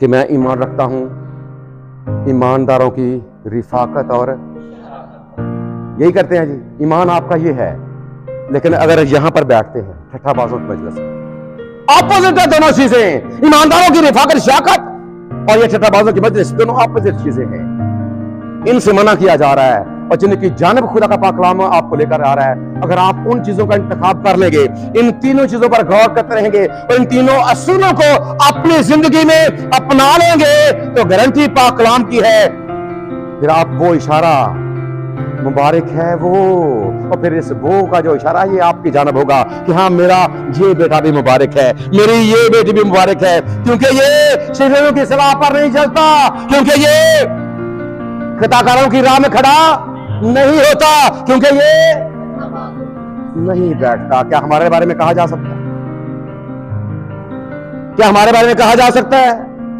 कि मैं ईमान रखता हूं ईमानदारों की रिफाकत, और यही करते हैं जी, ईमान आपका ये है। लेकिन अगर यहां पर बैठते हैं ठट्ठाबाजों की मजलिस में, ऑपोजिट है दोनों चीजें, ईमानदारों की रिफाकत शाकत और ये ठट्ठाबाजों की मजलिस, दोनों ऑपोजिट चीजें हैं। इनसे मना किया जा रहा है और जिनकी जानब खुदा का पाक कलाम आपको लेकर आ रहा है। अगर आप उन चीजों का इंतखाब कर लेंगे, इन तीनों चीजों पर गौर करते रहेंगे और इन तीनों असूलों को अपनी जिंदगी में अपना लेंगे तो गारंटी पाक कलाम की है, फिर आप वो इशारा मुबारक है वो, और फिर इस वो का जो इशारा ये आपकी जानब होगा कि हाँ मेरा ये बेटा भी मुबारक है, मेरी ये बेटी भी मुबारक है, क्योंकि ये शरीरों की सलाह पर नहीं चलता, क्योंकि ये खताकारों की राह में खड़ा नहीं होता, क्योंकि ये नहीं बैठता। क्या हमारे बारे में कहा जा सकता है? क्या हमारे बारे में कहा जा सकता है